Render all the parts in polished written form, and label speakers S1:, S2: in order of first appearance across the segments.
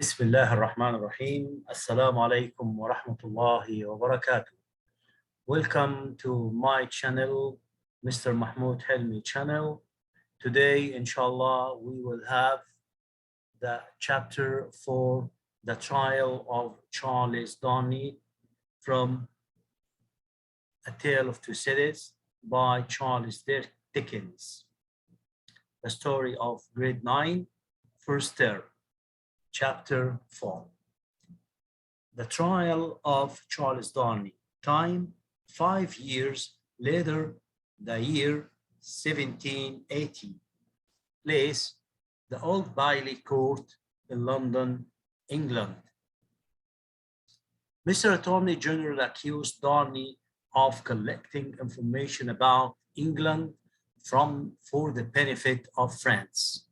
S1: Bismillah ar-Rahman ar-Rahim. Assalamu alaikum wa rahmatullahi wa barakatuh. Welcome to my channel, Mr. Mahmoud Helmi channel. Today, inshallah, we will have the chapter for the trial of Charles Darnley from A Tale of Two Cities by Charles Dickens. The story of grade 9, first term. Chapter 4. The trial of Charles Darnley. Time 5 years later, the year 1780. Place the Old Bailey Court in London, England. Mr. Attorney General accused Darnley of collecting information about England for the benefit of France.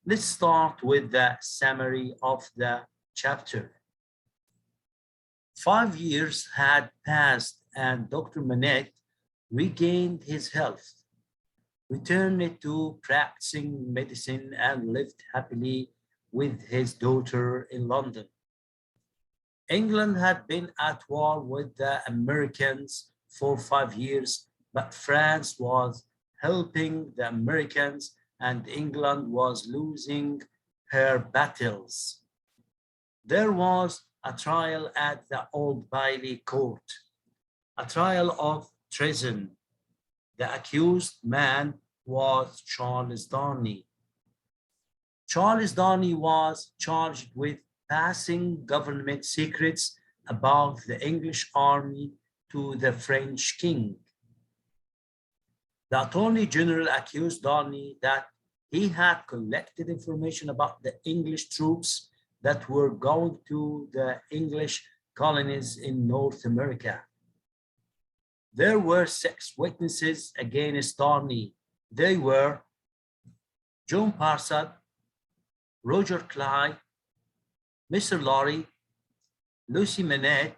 S1: Let's start with the summary of the chapter. 5 years had passed and Dr. Minette regained his health, returned to practicing medicine and lived happily with his daughter in London. England had been at war with the Americans for 5 years, but France was helping the Americans and England was losing her battles. There was a trial at the Old Bailey Court, a trial of treason. The accused man was Charles Darnley. Charles Darnley was charged with passing government secrets about the English army to the French king. The Attorney General accused Darnley that he had collected information about the English troops that were going to the English colonies in North America. There were 6 witnesses against Darnley. They were John Parsad, Roger Clyde, Mr. Laurie, Lucy Minette,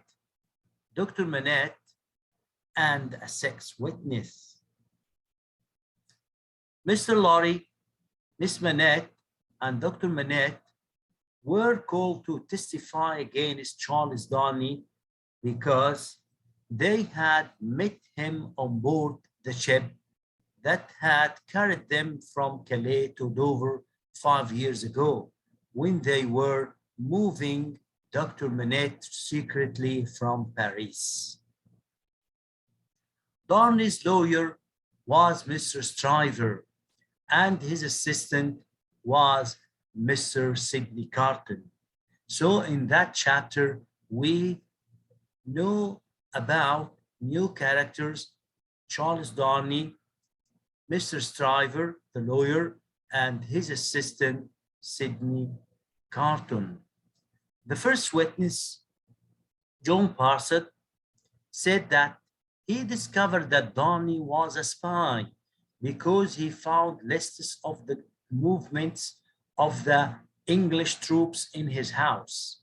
S1: Dr. Minette, and a 6th witness. Mr. Laurie, Miss Minette, and Dr. Minette were called to testify against Charles Darnley because they had met him on board the ship that had carried them from Calais to Dover 5 years ago when they were moving Dr. Minette secretly from Paris. Darnley's lawyer was Mr. Stryver, and his assistant was Mr. Sidney Carton. So in that chapter, we know about new characters, Charles Darnley, Mr. Stryver, the lawyer, and his assistant, Sidney Carton. The first witness, John Parsad, said that he discovered that Darnley was a spy because he found lists of the movements of the English troops in his house.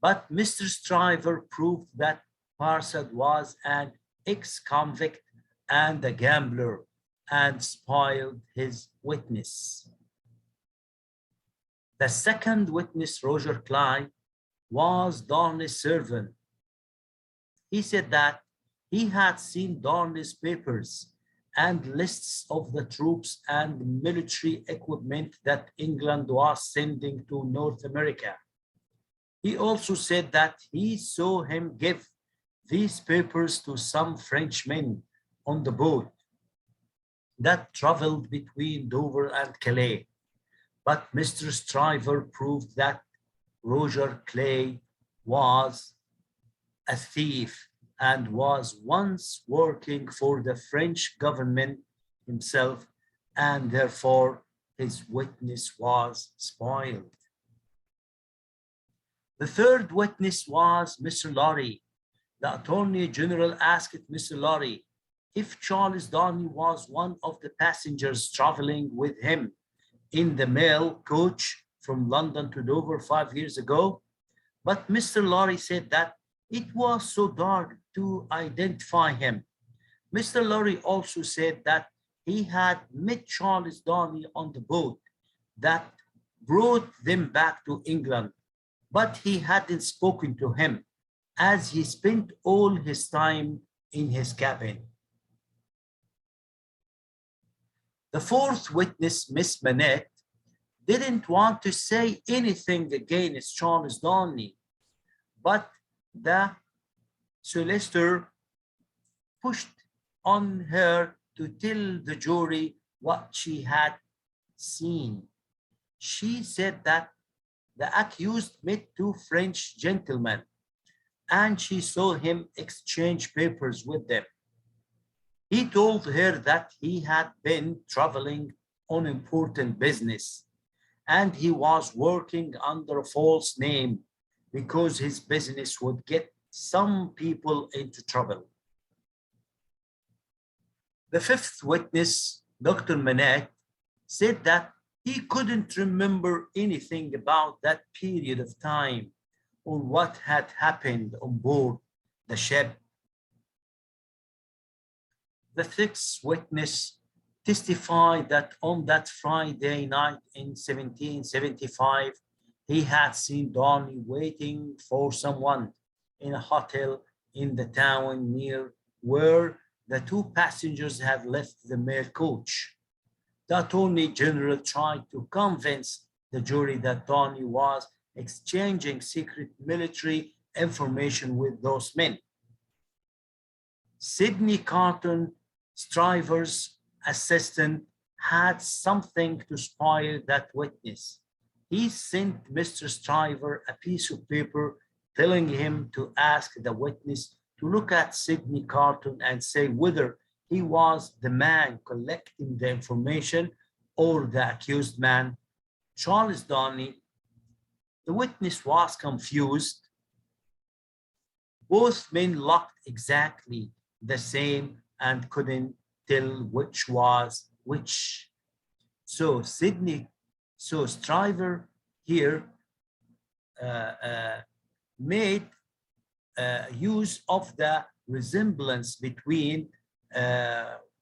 S1: But Mr. Stryver proved that Parsad was an ex-convict and a gambler and spoiled his witness. The second witness, Roger Clyde, was Darnley's servant. He said that he had seen Darnley's papers and lists of the troops and military equipment that England was sending to North America. He also said that he saw him give these papers to some Frenchmen on the boat that traveled between Dover and Calais. But Mr. Stryver proved that Roger Clyde was a thief and was once working for the French government himself, and therefore his witness was spoiled. The third witness was Mr. Laurie. The Attorney General asked Mr. Laurie if Charles Darnley was one of the passengers traveling with him in the mail coach from London to Dover 5 years ago. But Mr. Laurie said that it was so dark to identify him. Mr. Laurie also said that he had met Charles Darnley on the boat that brought them back to England. but he hadn't spoken to him as he spent all his time in his cabin. The fourth witness, Miss Minette, didn't want to say anything against Charles Darnley, but the solicitor pushed on her to tell the jury what she had seen. She said that the accused met two French gentlemen and she saw him exchange papers with them. He told her that he had been traveling on important business and he was working under a false name because his business would get some people into trouble. The fifth witness, Dr. Minette, said that he couldn't remember anything about that period of time or what had happened on board the ship. The sixth witness testified that on that Friday night in 1775, he had seen Darnley waiting for someone in a hotel in the town near where the two passengers had left the mail coach. The Attorney General tried to convince the jury that Darnley was exchanging secret military information with those men. Sidney Carton, Stryver's assistant, had something to spoil that witness. He sent Mr. Stryver a piece of paper telling him to ask the witness to look at Sidney Carton and say whether he was the man collecting the information or the accused man, Charles Darnley. The witness was confused. Both men looked exactly the same and couldn't tell which was which. So Stryver here made use of the resemblance between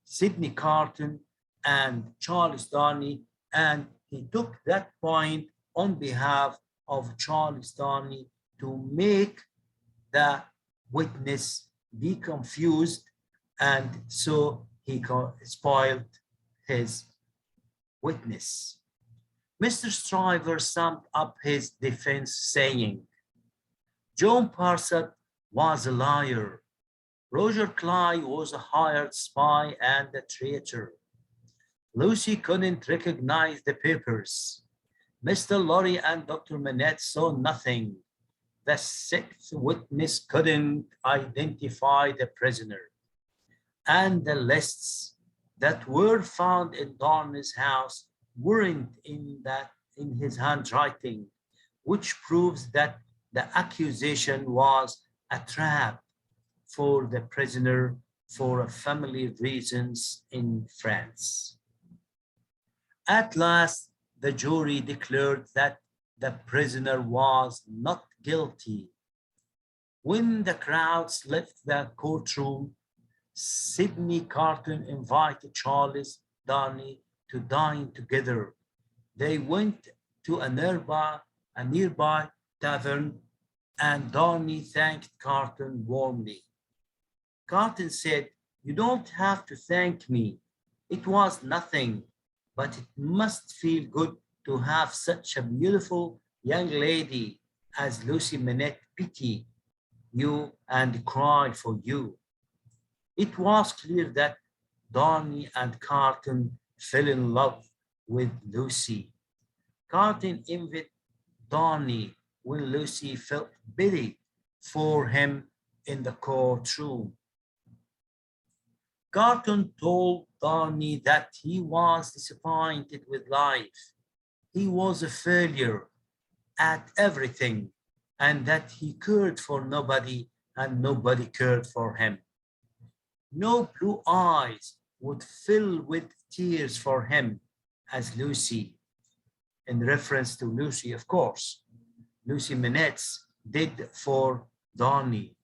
S1: Sidney Carton and Charles Darnley, and he took that point on behalf of Charles Darnley to make the witness be confused, and so he spoiled his witness. Mr. Stryver summed up his defense saying, John Parsett was a liar. Roger Cly was a hired spy and a traitor. Lucy couldn't recognize the papers. Mr. Laurie and Dr. Minette saw nothing. The sixth witness couldn't identify the prisoner. And the lists that were found in Darnley's house weren't in his handwriting, which proves that the accusation was a trap for the prisoner for family reasons in France. At last, the jury declared that the prisoner was not guilty. When the crowds left the courtroom, Sidney Carton invited Charles Darnley to dine together. They went to a nearby tavern, and Darnley thanked Carton warmly. Carton said, "You don't have to thank me. It was nothing, but it must feel good to have such a beautiful young lady as Lucy Minette pity you and cry for you." It was clear that Darnley and Carton fell in love with Lucy. Carton envied Darnley when Lucy felt pity for him in the courtroom. Carton told Darnley that he was disappointed with life. He was a failure at everything, and that he cared for nobody and nobody cared for him. No blue eyes would fill with tears for him as Lucy, in reference to Lucy, of course. Lucy Minette's did for Darnley.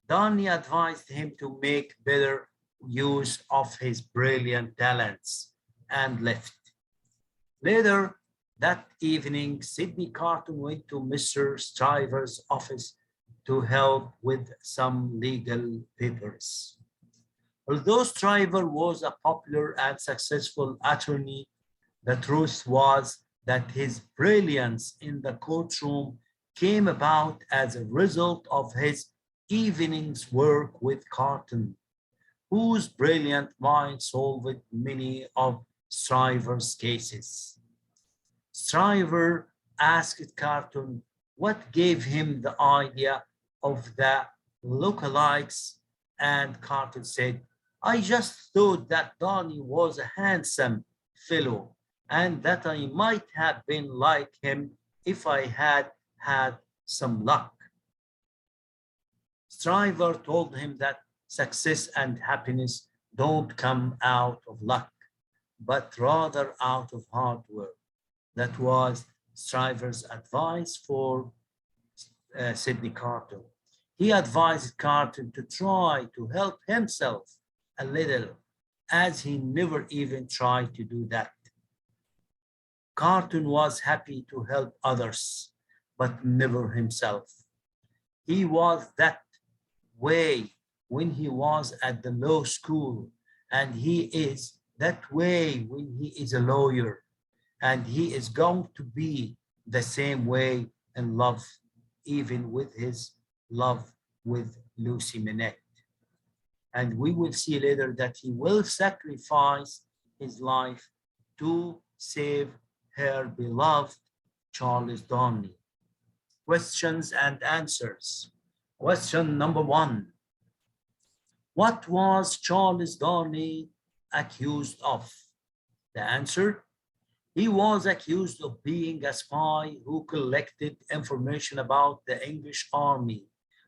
S1: Darnley advised him to make better use of his brilliant talents and left. Later, That evening, Sydney Carton went to Mr. Stryver's office to help with some legal papers. Although Stryver was a popular and successful attorney, the truth was that his brilliance in the courtroom came about as a result of his evening's work with Carton, whose brilliant mind solved many of Stryver's cases. Stryver asked Carton what gave him the idea of the lookalikes, and Carton said, I just thought that Donnie was a handsome fellow and that I might have been like him if I had had some luck. Stryver told him that success and happiness don't come out of luck, but rather out of hard work. That was Stryver's advice for Sydney Carton. He advised Carton to try to help himself a little, as he never even tried to do that. Carton was happy to help others, but never himself. He was that way when he was at the law school, and he is that way when he is a lawyer, and he is going to be the same way in love, even with his love with Lucy Minette. And we will see later that he will sacrifice his life to save her beloved Charles Darnley. Questions and answers. Question number 1. What was Charles Darnley accused of? The answer, he was accused of being a spy who collected information about the English army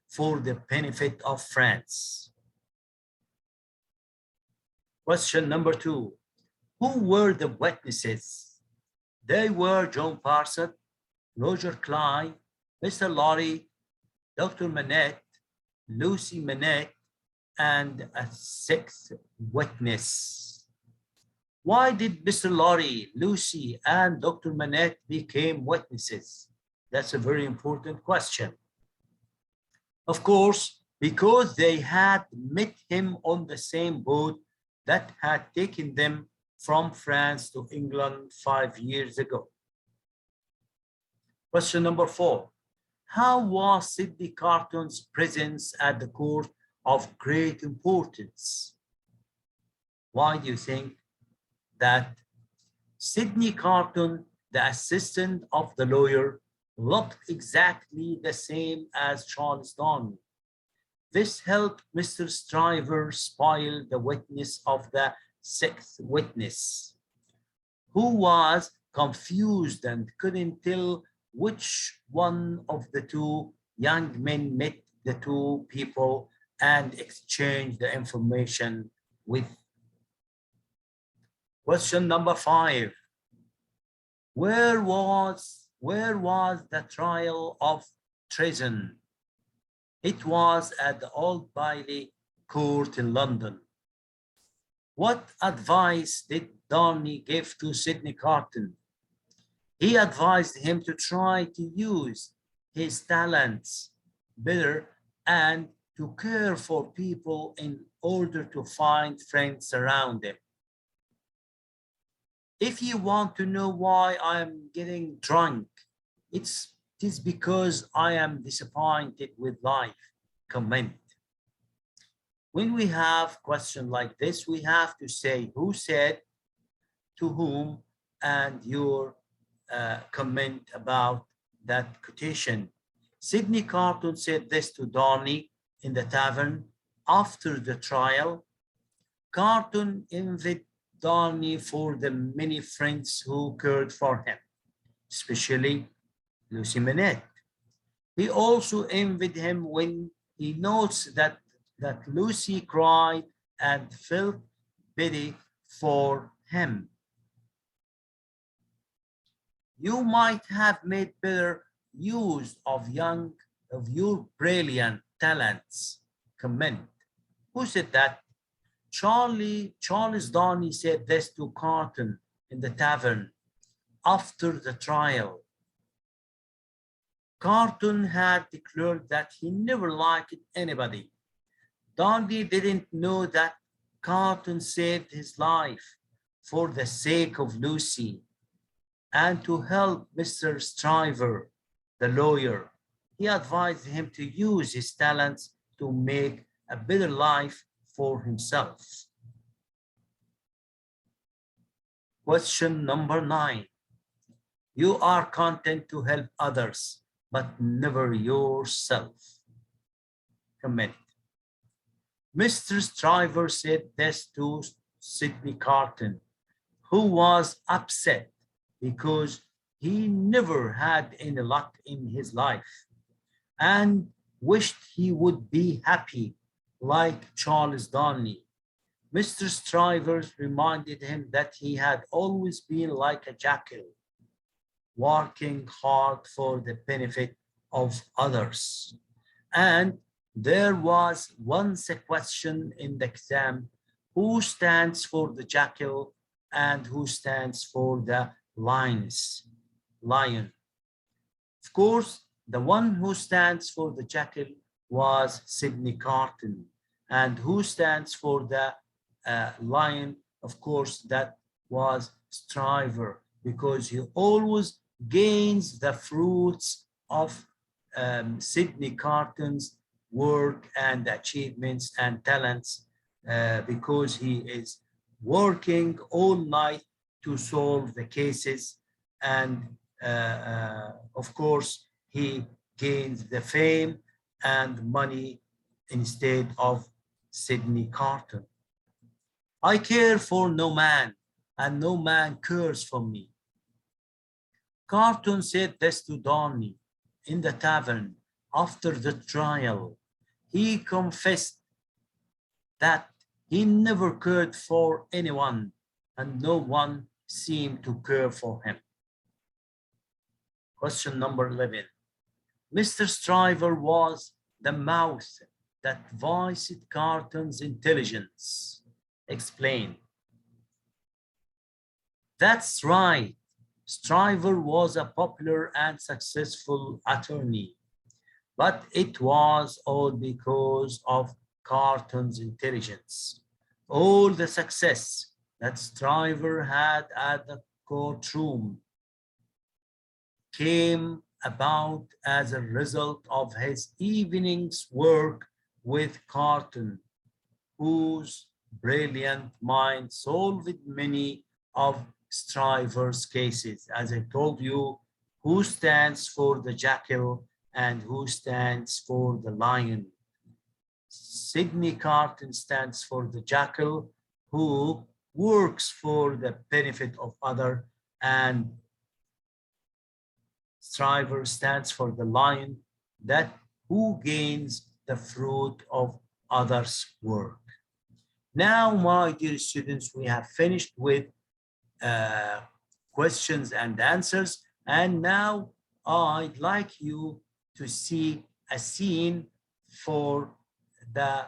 S1: for the benefit of France. Question number 2. Who were the witnesses? They were John Parsons, Roger Clive, Mr. Laurie, Dr. Minette, Lucy Minette, and a 6th witness. Why did Mr. Laurie, Lucy, and Dr. Minette become witnesses? That's a very important question. Of course, because they had met him on the same boat that had taken them from France to England 5 years ago. Question number 4. How was Sydney Carton's presence at the court of great importance? Why do you think that Sydney Carton, the assistant of the lawyer, looked exactly the same as Charles Darnley? This helped Mr. Stryver spoil the witness of the 6th witness, who was confused and couldn't tell which one of the two young men met the two people and exchanged the information with. Question number 5. Where was the trial of treason? It was at the Old Bailey Court in London. What advice did Darnley give to Sydney Carton? He advised him to try to use his talents better and to care for people in order to find friends around him. If you want to know why I'm getting drunk, it is because I am disappointed with life. Comment. When we have questions like this, we have to say who said, to whom, and your comment about that quotation. Sydney Carton said this to Darnley in the tavern after the trial. Carton envied Darnley for the many friends who cared for him, especially Lucy Minette. He also envied him when he notes that Lucy cried and felt pity for him. You might have made better use of your brilliant talents. Comment. Who said that? Charles Darnley said this to Carton in the tavern. after the trial. Carton had declared that he never liked anybody. Dundee didn't know that Carton saved his life for the sake of Lucy and to help Mr. Stryver, the lawyer. He advised him to use his talents to make a better life for himself. Question number 9. You are content to help others, but never yourself. Comment. Mr. Stryver said this to Sidney Carton, who was upset because he never had any luck in his life and wished he would be happy like Charles Darnley. Mr. Stryver reminded him that he had always been like a jackal, working hard for the benefit of others. And there was once a question in the exam: who stands for the jackal and who stands for the lion? Of course, the one who stands for the jackal was Sidney Carton, and who stands for the lion, of course, that was Stryver, because he always gains the fruits of Sidney Carton's work and achievements and talents, because he is working all night to solve the cases, and of course he gains the fame and money instead of Sidney Carton. I care for no man, and no man cares for me. Carton said this to Darnley in the tavern after the trial. He confessed that he never cared for anyone, and no one seemed to care for him. Question number 11. Mr. Stryver was the mouth that voiced Carton's intelligence. Explain. That's right. Stryver was a popular and successful attorney, but it was all because of Carton's intelligence. All the success that Stryver had at the courtroom came about as a result of his evening's work with Carton, whose brilliant mind solved many of Stryver's cases. As I told you, who stands for the jackal and who stands for the lion? Sidney Carton stands for the jackal, who works for the benefit of others, and Stryver stands for the lion, that who gains the fruit of others' work. Now, my dear students, we have finished with questions and answers, and now I'd like you to see a scene for the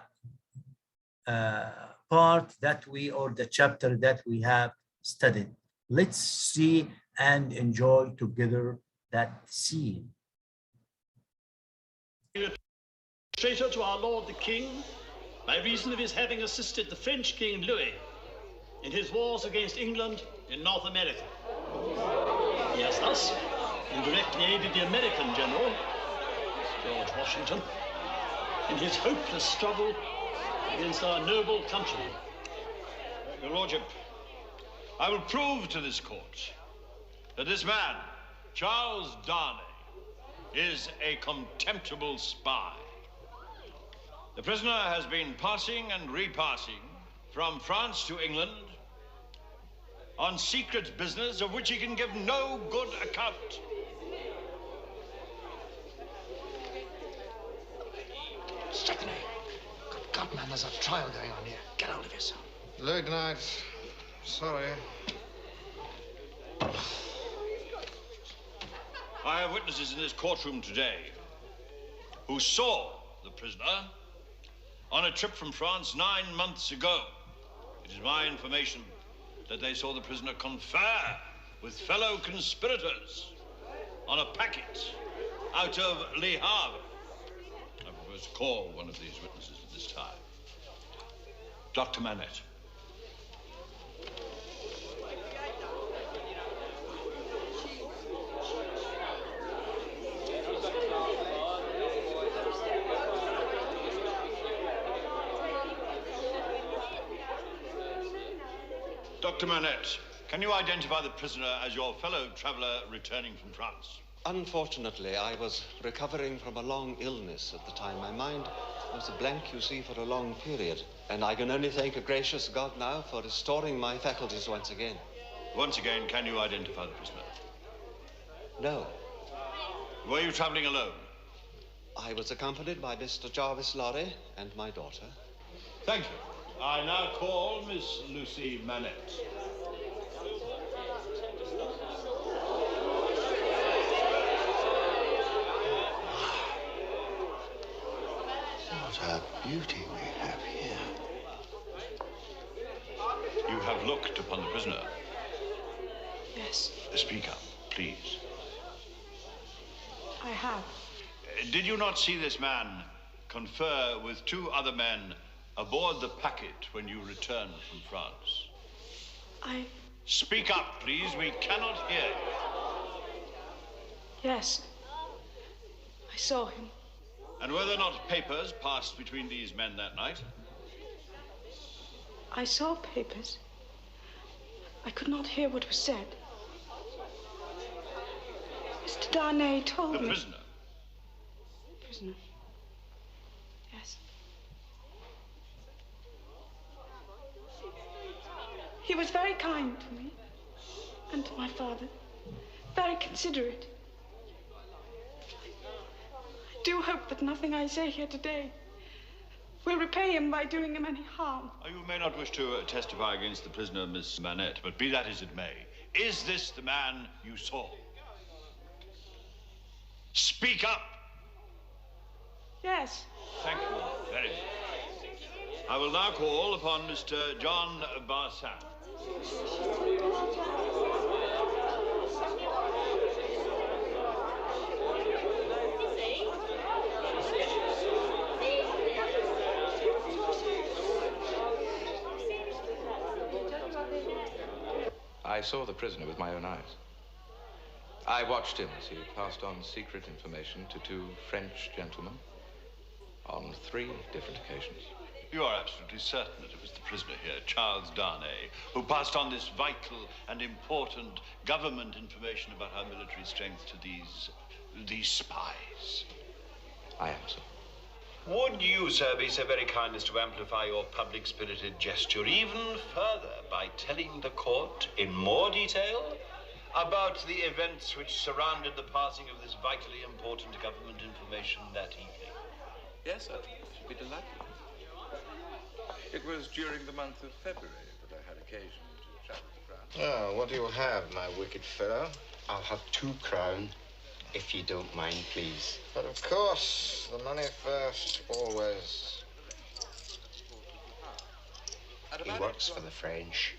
S1: part that or the chapter that we have studied. Let's see and enjoy together that scene.
S2: Traitor to our Lord the King, by reason of his having assisted the French King Louis in his wars against England in North America. He has thus indirectly aided the American general, George Washington, in his hopeless struggle against our noble countrymen.
S3: Your Lordship, I will prove to this court that this man, Charles Darnley, is a contemptible spy. The prisoner has been passing and repassing from France to England on secret business of which he can give no good account.
S4: Stephanie, good God, man, there's a trial going on here. Get out of yourself.
S5: Late night. Sorry.
S3: I have witnesses in this courtroom today who saw the prisoner on a trip from France 9 months ago. It is my information that they saw the prisoner confer with fellow conspirators on a packet out of Le Havre. I propose to call one of these witnesses at this time. Dr. Minette. Dr. Minette, can you identify the prisoner as your fellow traveler returning from France?
S6: Unfortunately, I was recovering from a long illness at the time. My mind was a blank, you see, for a long period. And I can only thank a gracious God now for restoring my faculties once again.
S3: Once again, can you identify the prisoner?
S6: No.
S3: Were you traveling alone?
S6: I was accompanied by Mr. Jarvis Laurie and my daughter.
S3: Thank you. I now call Miss Lucy Minette.
S4: What a beauty we have here.
S3: You have looked upon the prisoner.
S7: Yes,
S3: Speak up, please.
S7: I have.
S3: Did you not see this man confer with two other men aboard the packet when you returned from France? Speak up, please. We cannot hear you.
S7: Yes, I saw him.
S3: And were there not papers passed between these men that night?
S7: I saw papers. I could not hear what was said. Mr. Darnay told
S3: The
S7: me.
S3: prisoner.
S7: Prisoner. Yes. He was very kind to me and to my father. Very considerate. I do hope that nothing I say here today will repay him by doing him any harm.
S3: You may not wish to testify against the prisoner, Miss Minette, but be that as it may, is this the man you saw? Speak up!
S7: Yes.
S3: Thank you very much. I will now call upon Mr. John Barsan.
S8: I saw the prisoner with my own eyes. I watched him as he passed on secret information to two French gentlemen on 3 different occasions.
S3: You are absolutely certain that it was the prisoner here, Charles Darnay, who passed on this vital and important government information about our military strength to these spies?
S8: I am, sir.
S9: Would you, sir, be so very kind as to amplify your public-spirited gesture even further by telling the court in more detail about the events which surrounded the passing of this vitally important government information that evening?
S8: Yes, sir. I should be delighted. It was during the month of February that I had occasion to travel to France.
S5: Oh, what do you have, my wicked fellow?
S10: I'll have 2 crown, if you don't mind, please.
S5: But of course, the money first, always.
S10: He works for the French.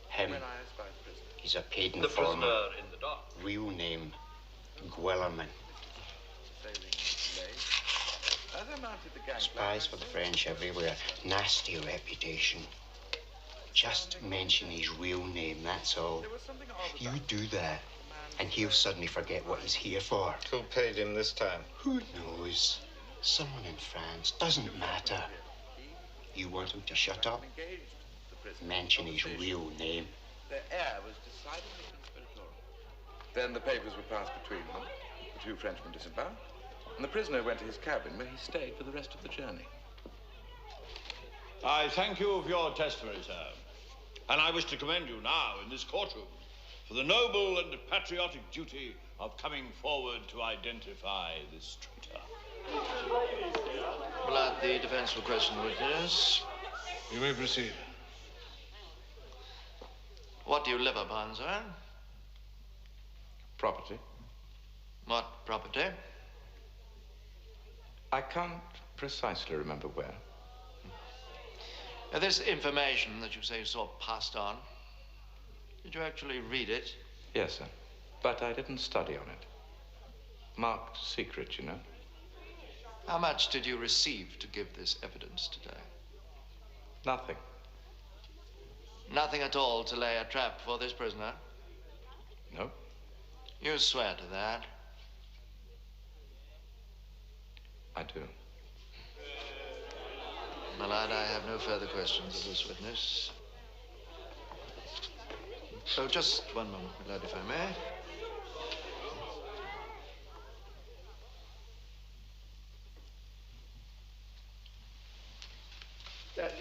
S10: Him.
S8: When I espied the prisoner.
S10: He's a paid
S9: The
S10: informer.
S9: prisoner in the dock.
S10: Real name, Guillermin.
S8: Sailing late. As I mounted the gangplank,
S10: Spies for the French everywhere. Nasty reputation. Just mention his real name, that's all.
S8: there was something odd
S10: You
S8: about
S10: do that, and he'll suddenly forget what he's here for.
S5: Who paid him this time?
S10: Who knows? Someone in France. Doesn't matter. You want him to shut up?
S8: engaged the prisoner.
S10: Mention his real name.
S8: Their air was decidedly conspiratorial. Then the papers were passed between them. The 2 Frenchmen disembarked, and the prisoner went to his cabin, where he stayed for the rest of the journey.
S3: I thank you for your testimony, sir. And I wish to commend you now in this courtroom for the noble and patriotic duty of coming forward to identify this traitor.
S4: Glad the defense will question the witness.
S3: You may proceed.
S4: What do you live upon, sir?
S8: Property?
S4: What property?
S8: I can't precisely remember where.
S4: This information that you say you saw passed on, did you actually read it?
S8: Yes, sir. But I didn't study on it. Marked secret, you know.
S4: How much did you receive to give this evidence today?
S8: Nothing.
S4: Nothing at all to lay a trap for this prisoner?
S8: No.
S4: You swear to that?
S8: I do.
S4: My lad, I have no further questions of this witness. Oh, just one moment, my lad, if I may.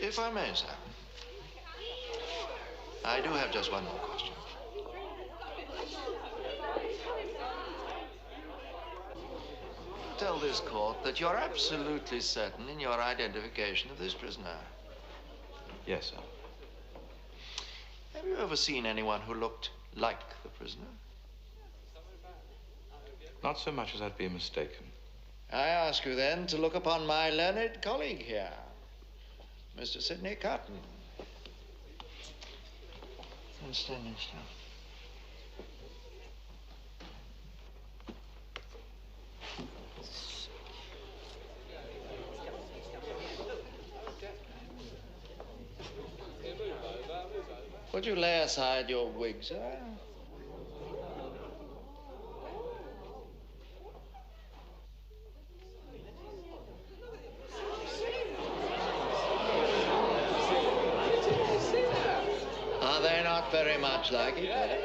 S4: If I may, sir. I do have just one more question. Tell this court that you're absolutely certain in your identification of this prisoner.
S8: Yes, sir.
S4: Have you ever seen anyone who looked like the prisoner?
S8: Not so much as I'd be mistaken.
S4: I ask you then to look upon my learned colleague here, Mr. Sidney Carton. Standing still. Would you lay aside your wig, sir? Are they not very much like each other?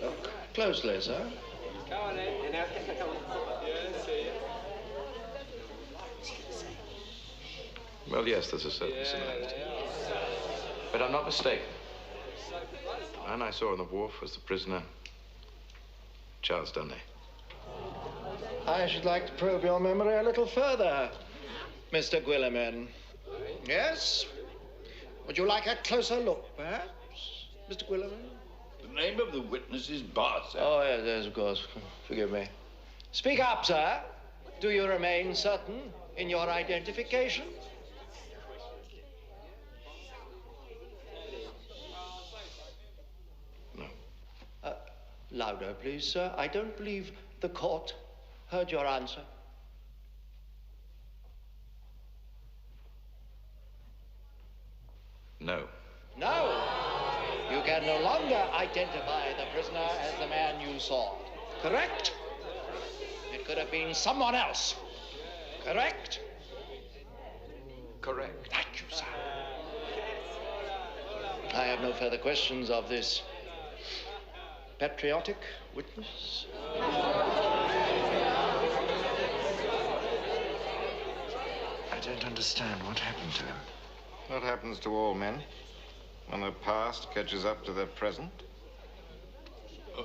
S4: Look closely, sir.
S8: Well, yes, there's a certain similarity. But I'm not mistaken. The man I saw on the wharf was the prisoner, Charles Darnay.
S4: I should like to probe your memory a little further, Mr. Guillemin. Yes? Would you like a closer look, perhaps, Mr. Guillemin?
S3: The name of the witness is Bart, sir.
S4: Oh, yes, of course. Forgive me. Speak up, sir. Do you remain certain in your identification?
S8: No.
S4: Louder, please, sir. I don't believe the court heard your answer.
S8: No.
S4: No. You can no longer identify the prisoner as the man you saw. Correct? It could have been someone else. Correct?
S8: Correct.
S4: Thank you, sir. I have no further questions of this patriotic witness. I don't understand what happened to him.
S5: What happens to all men when their past catches up to their present?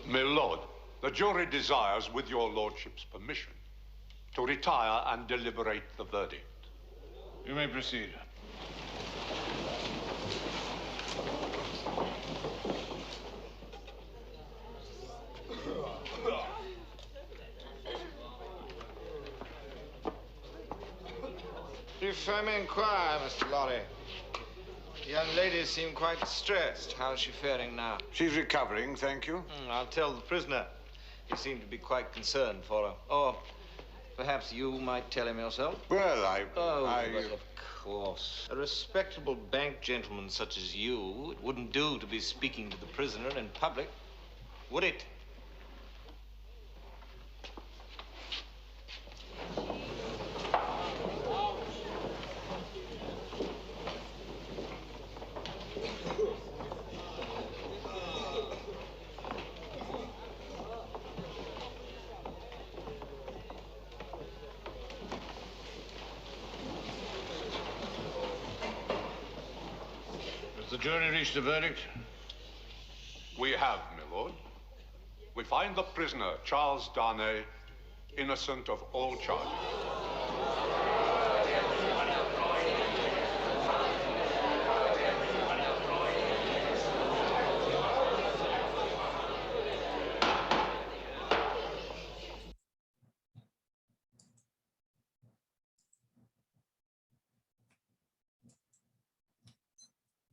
S11: My lord, the jury desires, with your lordship's permission, to retire and deliberate the verdict.
S3: You may proceed.
S5: If I may inquire, Mr. Laurie, the young lady seemed quite distressed. How's she faring now?
S11: She's recovering, thank you.
S5: I'll tell the prisoner. He seemed to be quite concerned for her. Or perhaps you might tell him yourself?
S11: Well,
S5: But of course. A respectable bank gentleman such as you, it wouldn't do to be speaking to the prisoner in public, would it?
S3: Has the jury reached a verdict?
S11: We have, my lord. We find the prisoner, Charles Darnay, innocent of all charges.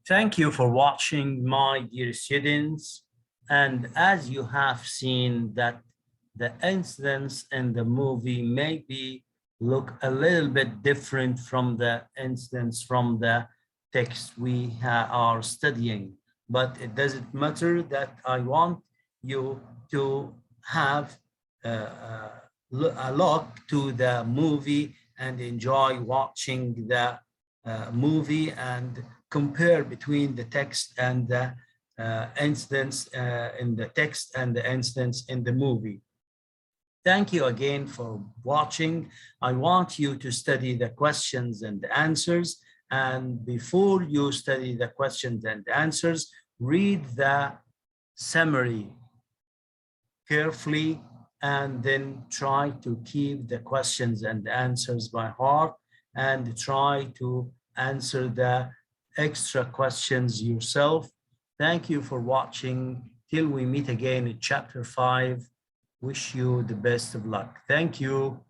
S1: Thank you for watching, my dear students, And as you have seen that the incidents in the movie maybe look a little bit different from the incidents from the text we are studying, but it doesn't matter. That I want you to have a look to the movie and enjoy watching the movie and compare between the text and the incidents in the text and the incidents in the movie. Thank you again for watching. I want you to study the questions and the answers. And before you study the questions and answers, read the summary carefully and then try to keep the questions and answers by heart and try to answer the extra questions yourself. Thank you for watching. Till we meet again in chapter 5. Wish you the best of luck. Thank you.